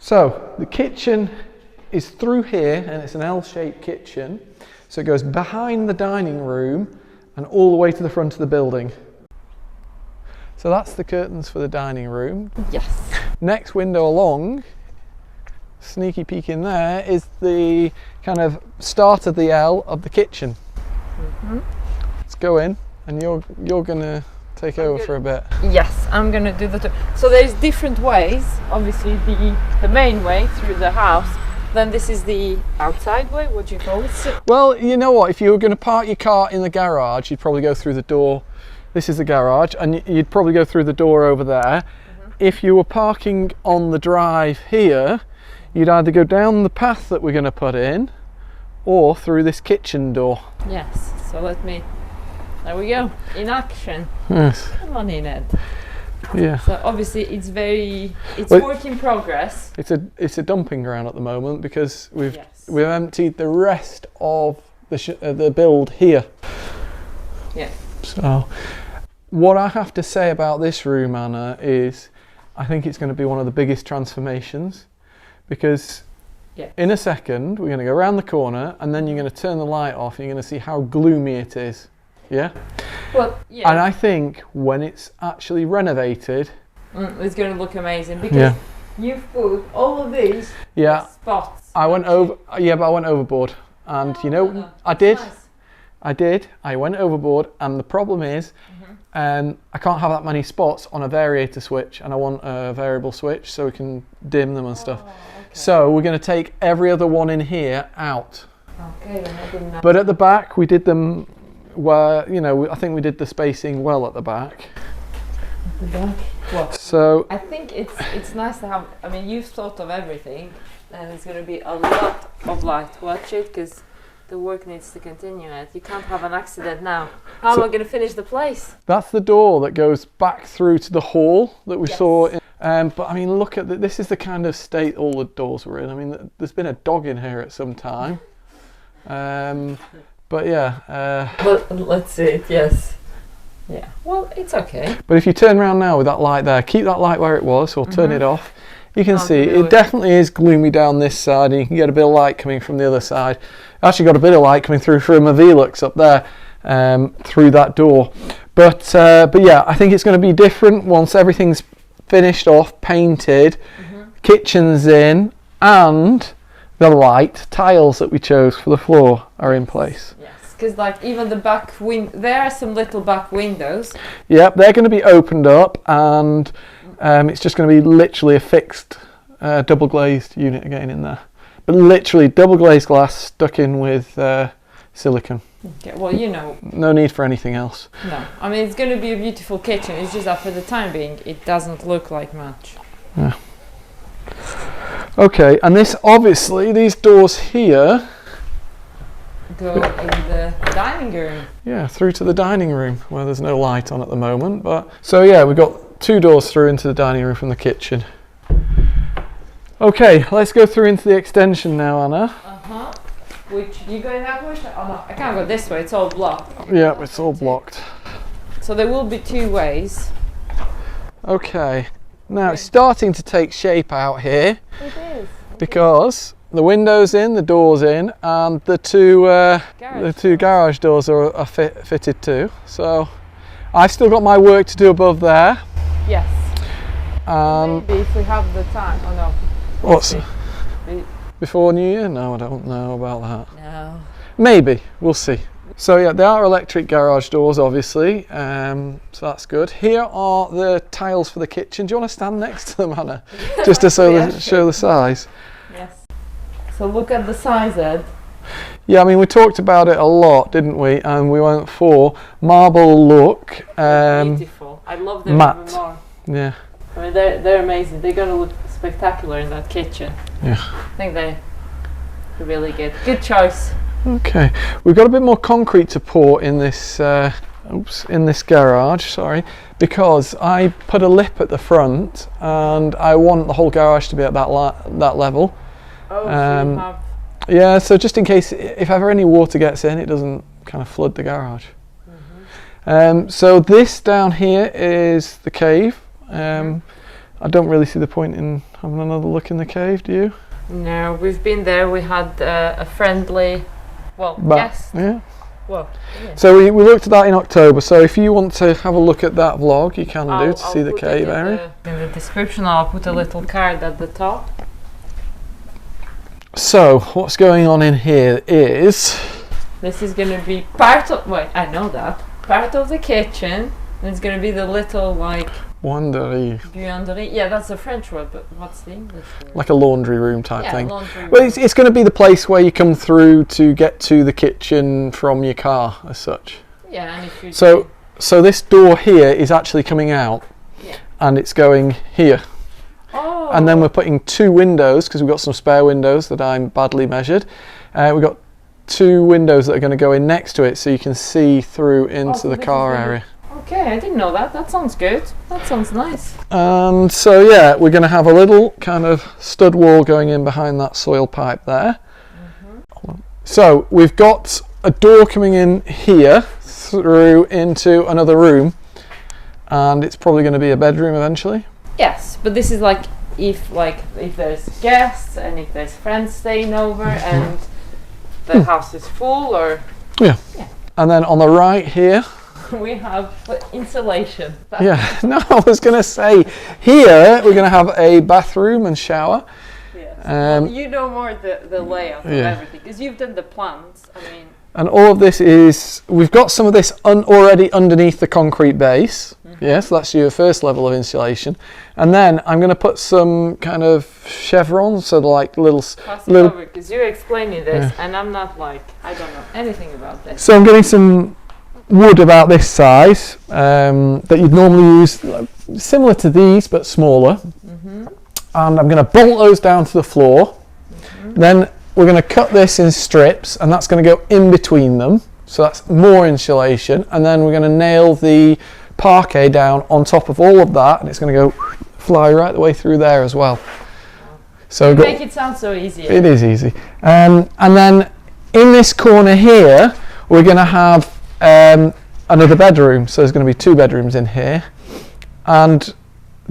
So the kitchen is through here, and it's an L-shaped kitchen. So it goes behind the dining room and all the way to the front of the building. So that's the curtains for the dining room. Yes. Next window along, sneaky peek in there, is the kind of start of the L of the kitchen. Let's go in, and you're gonna take over for a bit. Yes, I'm gonna do the so there's different ways. Obviously the main way through the house, then this is the outside way, what do you call it? Well, you know what, if you were going to park your car in the garage, you'd probably go through the door. This is the garage, and you'd probably go through the door over there. If you were parking on the drive here, you'd either go down the path that we're going to put in, or through this kitchen door. Yes, so there we go, in action. Yes. Come on in, Ed. Yeah. So obviously it's work in progress. It's a dumping ground at the moment because we've emptied the rest of the build here. Yeah. So what I have to say about this room, Anna, is I think it's going to be one of the biggest transformations, because in a second we're going to go around the corner and then you're going to turn the light off and you're going to see how gloomy it is. Yeah? Well, yeah. And I think when it's actually renovated, it's going to look amazing, because you've put all of these spots. I went overboard, and I did. Nice. I went overboard, and the problem is I can't have that many spots on a variator switch, and I want a variable switch so we can dim them and stuff. Okay. So we're going to take every other one in here out. Okay, I didn't know. But at the back we did them where, I think we did the spacing well at the back. At the back? What? So I think it's nice to have, you've thought of everything, and it's going to be a lot of light. Watch it, because the work needs to continue. You can't have an accident now. How am I going to finish the place? That's the door that goes back through to the hall that we saw. But look at this is the kind of state all the doors were in. There's been a dog in here at some time. But let's see it, yes. Yeah, well, it's okay. But if you turn around now with that light there, keep that light where it was, or turn it off, you can see it definitely is gloomy down this side, and you can get a bit of light coming from the other side. Actually got a bit of light coming through from a Velux up there, through that door. But yeah, I think it's going to be different once everything's finished off, painted, kitchen's in, and the light tiles that we chose for the floor are in place. Yes, because even the back there are some little back windows. Yep, they're going to be opened up, and it's just going to be literally a fixed double glazed unit again in there. But literally double glazed glass stuck in with silicone. Okay, well, no need for anything else. No, it's going to be a beautiful kitchen. It's just that for the time being, it doesn't look like much. Yeah. Okay, and these doors here go in the dining room. Yeah, through to the dining room, where there's no light on at the moment. But so yeah, we've got 2 doors through into the dining room from the kitchen. Okay, let's go through into the extension now, Anna. Which you go that way? Oh no, I can't go this way. It's all blocked. Yeah, it's all blocked. So there will be 2 ways. Okay. Now it's starting to take shape out here. It is. Because the window's in, the door's in, and the two garage doors are fitted too. So I've still got my work to do above there. Yes. Maybe if we have the time. Oh no. What's before New Year? No, I don't know about that. No. Maybe, we'll see. So yeah, they are electric garage doors, obviously, so that's good. Here are the tiles for the kitchen. Do you want to stand next to them, Hannah? Just to show the size. Yes. So look at the size, Ed. Yeah, we talked about it a lot, didn't we? And we went for marble look. Beautiful. I love them matte. even more. Yeah. They're amazing. They're going to look spectacular in that kitchen. Yeah. I think they're really good. Good choice. Okay, we've got a bit more concrete to pour in this garage, because I put a lip at the front and I want the whole garage to be at that level. Oh, so you have... Yeah, so just in case, if ever any water gets in, it doesn't kind of flood the garage. So this down here is the cave. I don't really see the point in having another look in the cave, do you? No, we've been there. We had a friendly, guest. Yeah. Well, yeah. So we looked at that in October. So if you want to have a look at that vlog, you can do to see the cave area. In the description, I'll put a little card at the top. So what's going on in here is... This is going to be part of... Wait, I know that. Part of the kitchen. And it's going to be the little, like... Buanderie. Buanderie. Yeah, that's a French word, but what's the English word? Like a laundry room type thing. Laundry room. Well, it's going to be the place where you come through to get to the kitchen from your car, as such. Yeah, and if you... So this door here is actually coming out. Yeah. And it's going here. Oh. And then we're putting 2 windows, because we've got some spare windows that I'm badly measured. We've got 2 windows that are going to go in next to it, so you can see through into the car area. Okay, I didn't know that. That sounds good. That sounds nice. And so yeah, we're going to have a little kind of stud wall going in behind that soil pipe there. Mm-hmm. So we've got a door coming in here through into another room, and it's probably going to be a bedroom eventually. Yes, but this is like if there's guests and if there's friends staying over and the house is full, or yeah. And then on the right here we have insulation. Yeah, no, I was going to say here we're going to have a bathroom and shower. Yes. You know more the layout of everything because you've done the plans. I mean. And all of this is, we've got some of this already underneath the concrete base. Mm-hmm. Yes, that's your first level of insulation. And then I'm going to put some kind of chevrons, so like little... Because you're explaining this and I'm not I don't know anything about this. So I'm getting some wood about this size that you'd normally use, similar to these but smaller. Mm-hmm. And I'm going to bolt those down to the floor. Mm-hmm. Then we're going to cut this in strips, and that's going to go in between them, so that's more insulation. And then we're going to nail the parquet down on top of all of that, and it's going to go fly right the way through there as well. So you make it sound so easy. It is easy. And then in this corner here, we're going to have another bedroom. So there's going to be 2 bedrooms in here, and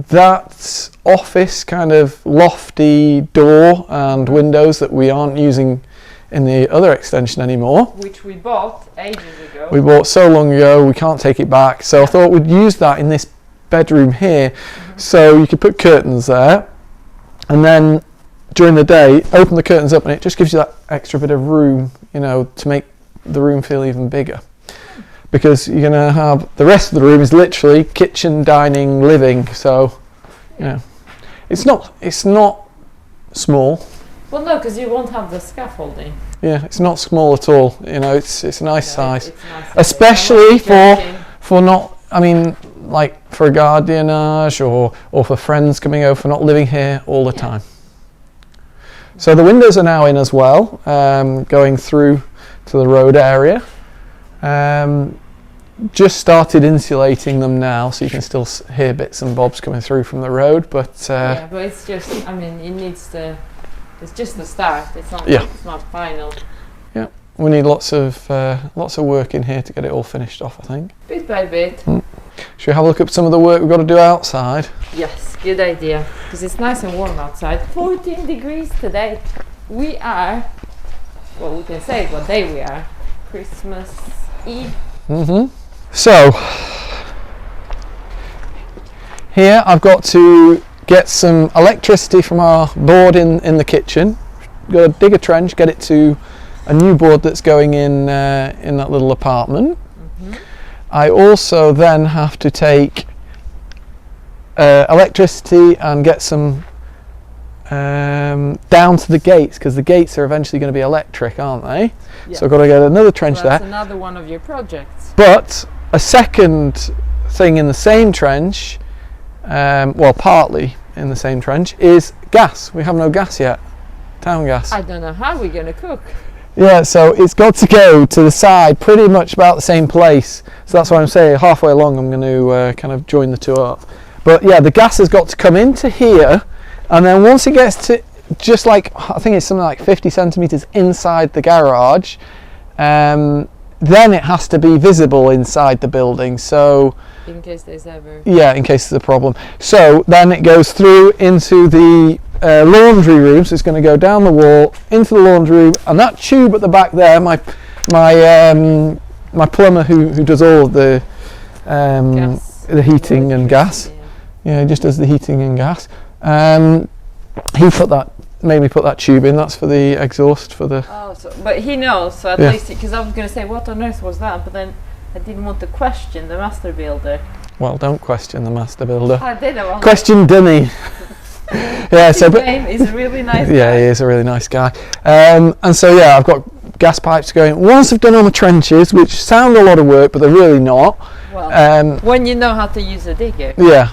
that office kind of lofty door and windows that we aren't using in the other extension anymore, which we bought ages ago. We bought so long ago we can't take it back, so I thought we'd use that in this bedroom here. Mm-hmm. So you could put curtains there, and then during the day open the curtains up, and it just gives you that extra bit of room, to make the room feel even bigger. Because you're going to have the rest of the room is literally kitchen, dining, living. So, it's not small. Well, no, because you won't have the scaffolding. Yeah, it's not small at all. It's a nice size, it's nice, especially for not. I mean, like for a gardiennage or for friends coming over, for not living here all the time. So the windows are now in as well, going through to the road area. Just started insulating them now, so you can still hear bits and bobs coming through from the road, but but it's just, it needs to, it's just the start, it's not final. Yeah, we need lots of work in here to get it all finished off, I think. Bit by bit. Should we have a look at some of the work we've got to do outside? Yes, good idea, because it's nice and warm outside. 14 degrees today. We are, we can say what day we are, Christmas Eve. Mm-hmm. So here I've got to get some electricity from our board in the kitchen. Got to dig a trench, get it to a new board that's going in that little apartment. Mm-hmm. I also then have to take electricity and get some down to the gates, because the gates are eventually going to be electric, aren't they? Yeah. So I've got to get another trench there. That's another one of your projects. But a second thing in the same trench, partly in the same trench, is gas. We have no gas yet, town gas. I don't know how we're going to cook. Yeah, so it's got to go to the side, pretty much about the same place. So that's why I'm saying halfway along I'm going to kind of join the two up. But yeah, the gas has got to come into here, and then once it gets to just like, I think it's something like 50 centimetres inside the garage, then it has to be visible inside the building. So in case there's ever... Yeah, in case there's a problem. So then it goes through into the laundry room. So it's going to go down the wall into the laundry room, and that tube at the back there, my plumber who does all of the heating and gas. Yeah, he just does the heating and gas. Made me put that tube in. That's for the exhaust for the... Oh, but he knows, so at least, because I was going to say, what on earth was that? But then I didn't want to question the master builder. Well, don't question the master builder. I did. Question Dunny. Yeah, so but he's a really nice guy. Yeah, he is a really nice guy. And so yeah, I've got gas pipes going. Once I've done all my trenches, which sound a lot of work, but they're really not. Well, when you know how to use a digger. Yeah.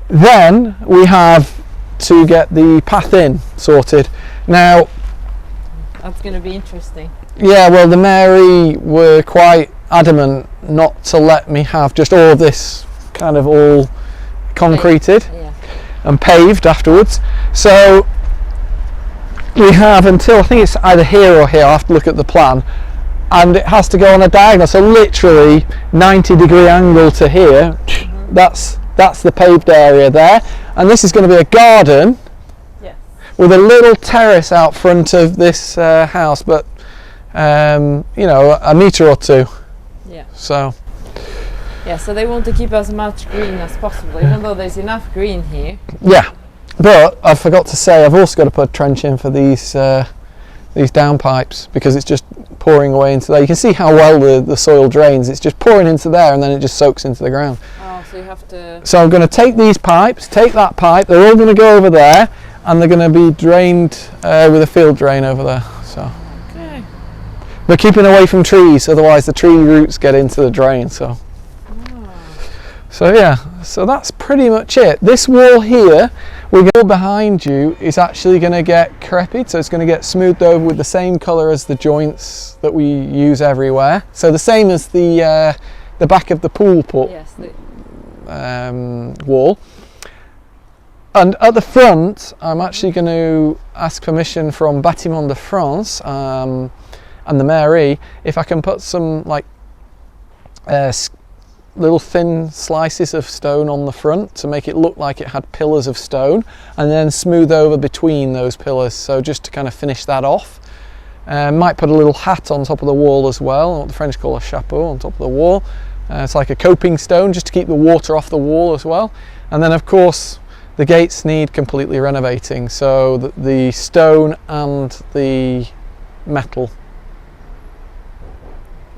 Then we have to get the path in sorted. Now, that's going to be interesting. Yeah, well, the Mary were quite adamant not to let me have just all of this kind of all concreted and paved afterwards. So we have until, I think it's either here or here, I have to look at the plan, and it has to go on a diagonal, so literally 90-degree angle to here. That's the paved area there, and this is going to be a garden with a little terrace out front of this house, but you know, a metre or two. Yeah. So they want to keep as much green as possible, even though there's enough green here. Yeah, but I forgot to say I've also got to put a trench in for these down pipes, because it's just pouring away into there. You can see how well the soil drains. It's just pouring into there, and then it just soaks into the ground. Oh, so you have to... So I'm going to take these pipes, take that pipe, they're all going to go over there, and they're going to be drained with a field drain over there. So. Okay. We're keeping away from trees, otherwise the tree roots get into the drain. So. So yeah, so that's pretty much it. This wall here, we're going behind you, is actually going to get crepied, so it's going to get smoothed over with the same colour as the joints that we use everywhere. So the same as the back of the pool wall. And at the front, I'm actually going to ask permission from Bâtiment de France and the Mairie if I can put some like little thin slices of stone on the front to make it look like it had pillars of stone, and then smooth over between those pillars, so just to kind of finish that off. Might put a little hat on top of the wall as well, what the French call a chapeau, on top of the wall. It's like a coping stone just to keep the water off the wall as well. And then of course the gates need completely renovating, so the stone and the metal.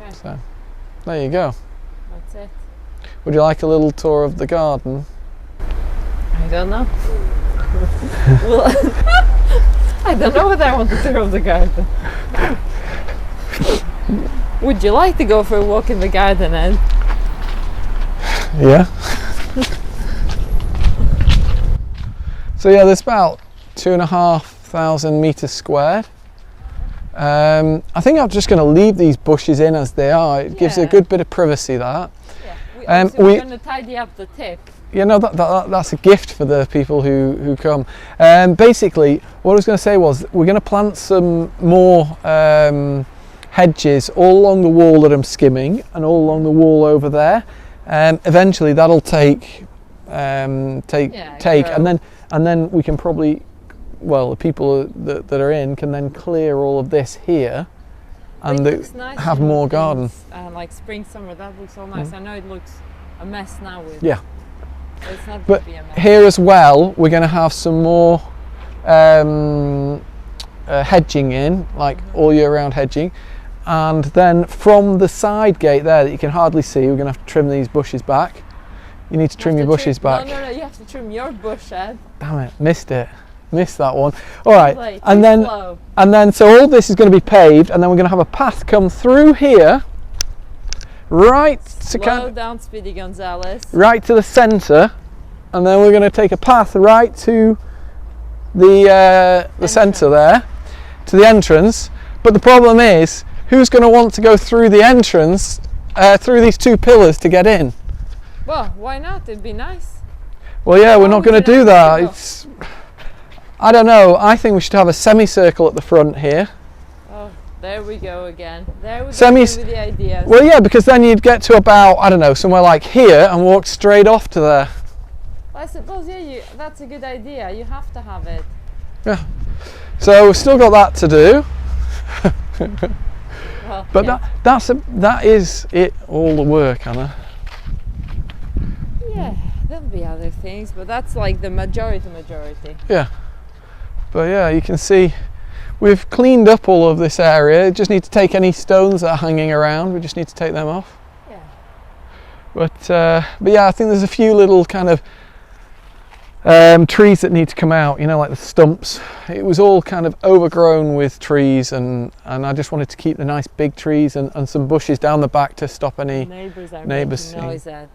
Okay. So there you go. That's it. Would you like a little tour of the garden? I don't know. Well, I don't know whether I want a tour of the garden. Would you like to go for a walk in the garden, Ed? Yeah. So yeah, there's about 2,500 metres squared. I think I'm just going to leave these bushes in as they are. It gives a good bit of privacy, that. Yeah. We're going to tidy up the tip. You know, that's a gift for the people who come. Basically, what I was going to say was we're going to plant some more hedges all along the wall that I'm skimming, and all along the wall over there. Eventually, that'll take, and then we can probably, well, the people that are in can then clear all of this here, and nice have more garden. Like spring, summer, that looks all nice. I know it looks a mess now with. Yeah. It's not but going to be a mess. Here as well, we're going to have some more hedging in, like all year round hedging. And then from the side gate there that you can hardly see, we're going to have to trim these bushes back. You need to trim your bushes back. No, you have to trim your bush, Ed. Damn it, missed that one. All right, late, and then so all this is going to be paved, and then we're going to have a path come through here, right Slow down, Speedy Gonzalez. Right to the centre, and then we're going to take a path right to the centre there, to the entrance. But the problem is, who's going to want to go through the entrance, through these two pillars to get in? Well, why not? It'd be nice. Well, yeah, we're not going to do that. I don't know. I think we should have a semicircle at the front here. Oh, there we go again. There we go Semis. with the ideas. Well, yeah, because then you'd get to about, I don't know, somewhere like here and walk straight off to there. Well, I suppose, yeah, that's a good idea. You have to have it. Yeah. So we've still got that to do. Well, But yeah. that is it, all the work, Anna. Yeah, there'll be other things, but that's like the majority. Yeah. But yeah, you can see we've cleaned up all of this area. Just need to take any stones that are hanging around. We just need to take them off. Yeah. But yeah, I think there's a few little kind of trees that need to come out, you know, like the stumps. It was all kind of overgrown with trees, and I just wanted to keep the nice big trees and some bushes down the back to stop any Neighbours are neighbours making noise at.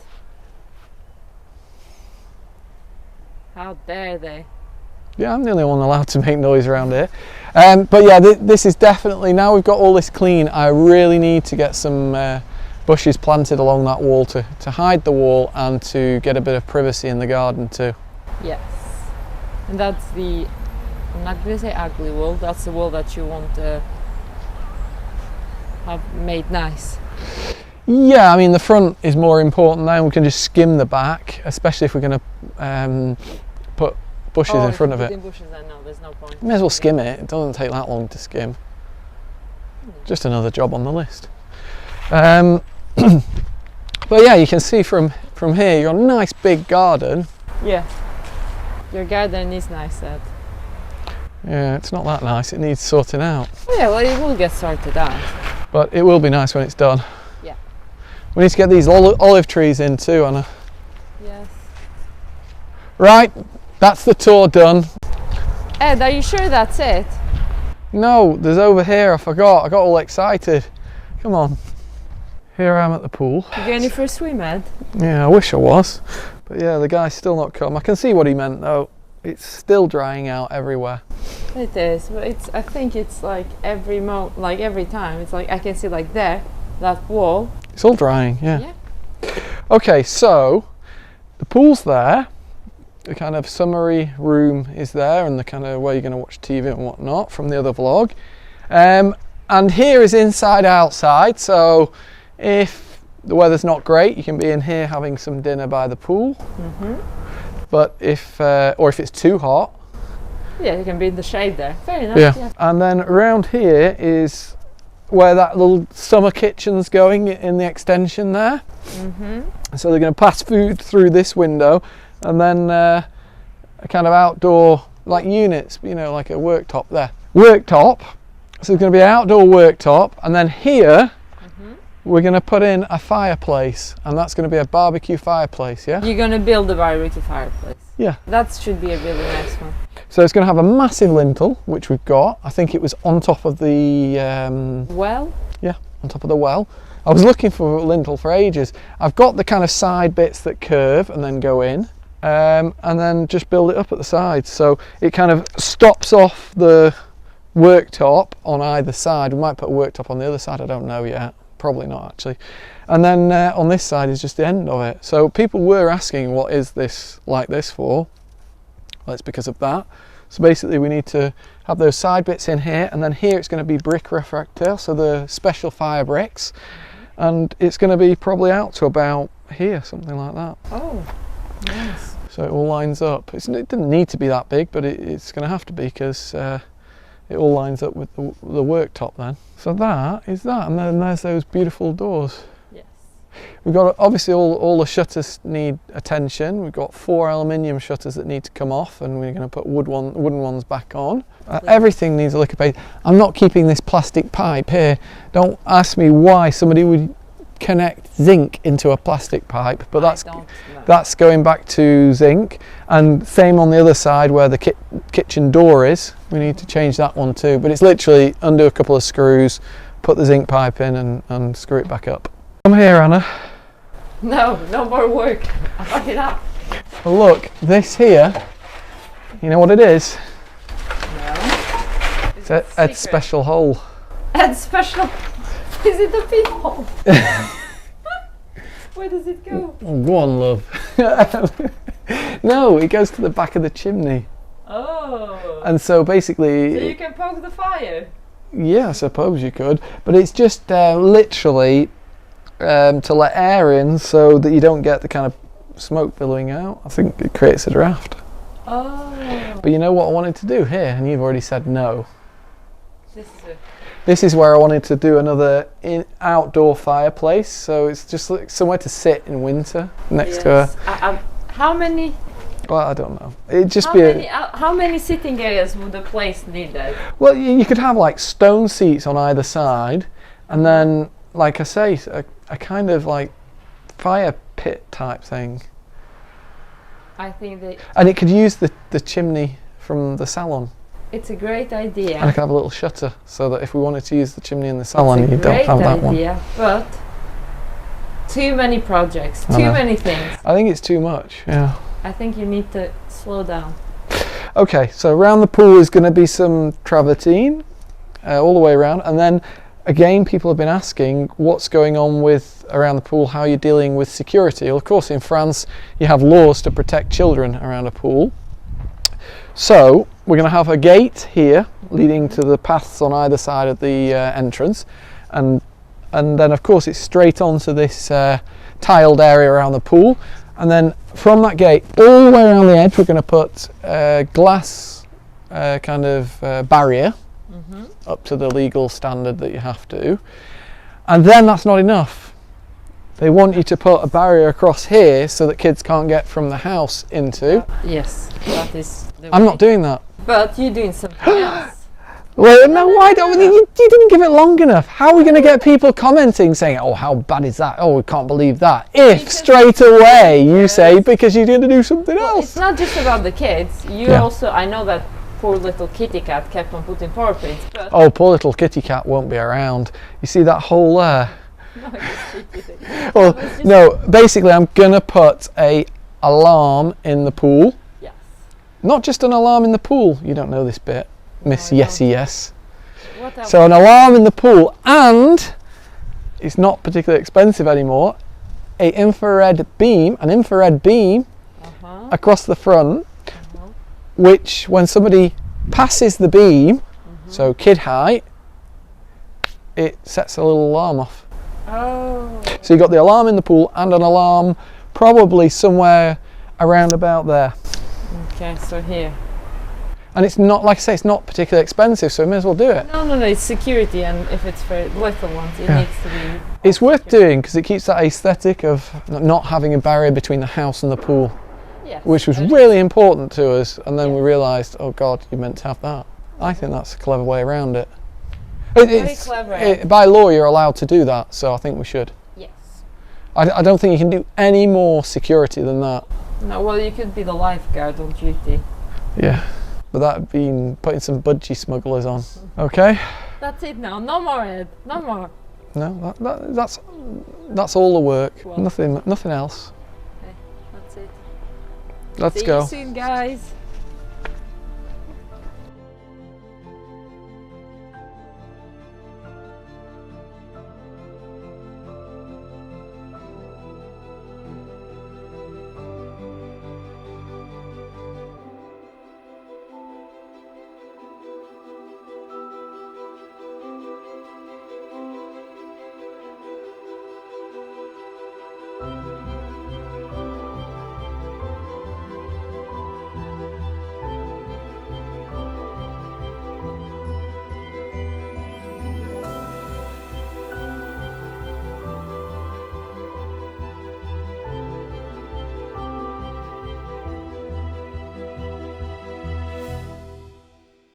How dare they? Yeah, I'm the only one allowed to make noise around here. But yeah, this is definitely, now we've got all this clean, I really need to get some bushes planted along that wall to hide the wall and to get a bit of privacy in the garden too. Yes. And that's the, I'm not going to say ugly wall, that's the wall that you want to have made nice. Yeah, I mean the front is more important now. We can just skim the back, especially if we're going to put bushes in front of it. Bushes, then no, there's no point. May as well skim it. It doesn't take that long to skim. Just another job on the list. But yeah, you can see from here you've got a nice big garden. Yeah. Your garden is nice, Ed. Yeah, it's not that nice. It needs sorting out. Yeah, well, it will get sorted out. But it will be nice when it's done. Yeah. We need to get these olive trees in too, Anna. Yes. Right, that's the tour done. Ed, are you sure that's it? No, there's over here. I forgot. I got all excited. Come on. Here I am at the pool. You going for a swim, Ed? Yeah, I wish I was. But yeah, the guy's still not come. I can see what he meant though. It's still drying out everywhere. It is, but it's. I think it's like every time. It's like I can see like there, that wall. It's all drying, yeah. Yeah. Okay, so the pool's there. The kind of summary room is there, and the kind of where you're going to watch TV and whatnot from the other vlog. And here is inside outside. So if the weather's not great, you can be in here having some dinner by the pool. Mm-hmm. But if it's too hot, yeah, you can be in the shade there. Fair enough. yeah. And then around here is where that little summer kitchen's going in the extension there. Mm-hmm. So they're going to pass food through this window, and then a kind of outdoor like units, you know, like a worktop there. Worktop. So there's going to be an outdoor worktop, and then here we're going to put in a fireplace, and that's going to be a barbecue fireplace, yeah? You're going to build a barbecue fireplace. Yeah. That should be a really nice one. So it's going to have a massive lintel, which we've got. I think it was on top of the... Well? Yeah, on top of the well. I was looking for a lintel for ages. I've got the kind of side bits that curve and then go in, and then just build it up at the sides. So it kind of stops off the worktop on either side. We might put a worktop on the other side, I don't know yet. Probably not actually. And then on this side is just the end of it. So people were asking, what is this like this for? Well, it's because of that. So basically we need to have those side bits in here, and then here it's going to be brick refractor, so the special fire bricks, and it's going to be probably out to about here, something like that. Oh, nice. So it all lines up. It didn't need to be that big, but it's going to have to be, because it all lines up with the worktop then. So that is that, and then there's those beautiful doors. Yes. We've got, obviously all the shutters need attention. We've got 4 aluminium shutters that need to come off, and we're going to put wooden ones back on. Everything needs a lick of paint. I'm not keeping this plastic pipe here. Don't ask me why somebody would connect zinc into a plastic pipe, but that's going back to zinc. And same on the other side where the kitchen door is. We need to change that one too, but it's literally undo a couple of screws, put the zinc pipe in and screw it back up. Come here, Anna. No more work. I'll fuck it up. Well, look, this here, you know what it is? No. It's Ed's special hole. Ed's special. Is it the pinhole? Where does it go? Oh, go on, love. No, it goes to the back of the chimney. Oh. And so basically... So you can poke the fire? Yeah, I suppose you could, but it's just literally to let air in so that you don't get the kind of smoke billowing out. I think it creates a draft. Oh. But you know what I wanted to do here, and you've already said no. This is where I wanted to do another outdoor fireplace, so it's just like somewhere to sit in winter next to a... How many? Well, I don't know. It'd just How many sitting areas would the place need then? Well, you could have like stone seats on either side, and then, like I say, a kind of like fire pit type thing. I think that... And it could use the chimney from the salon. It's a great idea. And I could have a little shutter so that if we wanted to use the chimney in the salon, you don't have that one. But too many projects, too many things. I think it's too much, yeah. I think you need to slow down. Okay, so around the pool is going to be some travertine all the way around, and then again people have been asking what's going on with around the pool, how you're dealing with security. Well, of course in France you have laws to protect children around a pool. So we're going to have a gate here leading to the paths on either side of the entrance, and then of course it's straight onto this tiled area around the pool, and then from that gate all the way around the edge we're going to put a glass kind of barrier up to the legal standard that you have to, and then that's not enough. They want you to put a barrier across here so that kids can't get from the house into. Yes, that is the way. I'm not doing that. But you're doing something else. Well, no, why don't you didn't give it long enough. How are we going to get people commenting saying, oh, how bad is that? Oh, we can't believe that. If because straight away you say, because you're going to do something else. It's not just about the kids. You also, I know that poor little kitty cat kept on putting paw prints. But oh, poor little kitty cat won't be around. You see that hole there? Well, no, basically I'm going to put a alarm in the pool. Yes. Not just an alarm in the pool. You don't know this bit, Miss Yesy Yes. So an alarm in the pool, and it's not particularly expensive anymore, an infrared beam across the front, which when somebody passes the beam, so kid height, it sets a little alarm off. Oh. So you got the alarm in the pool and an alarm probably somewhere around about there. Okay, so here. And it's not, like I say, it's not particularly expensive, so we may as well do it. No, it's security, and if it's for little ones, it needs to be... It's worth doing because it keeps that aesthetic of not having a barrier between the house and the pool, which was really important to us, and then we realised, oh God, you meant to have that. I think that's a clever way around it. Very clever. By law, you're allowed to do that, so I think we should. Yes. I don't think you can do any more security than that. No, well, you could be the lifeguard on duty. Yeah, but that'd been putting some budgie smugglers on. Okay. That's it now. No more, Ed. No more. No, that's all the work. Well, nothing else. Okay, that's it. Let's See go. you soon, guys.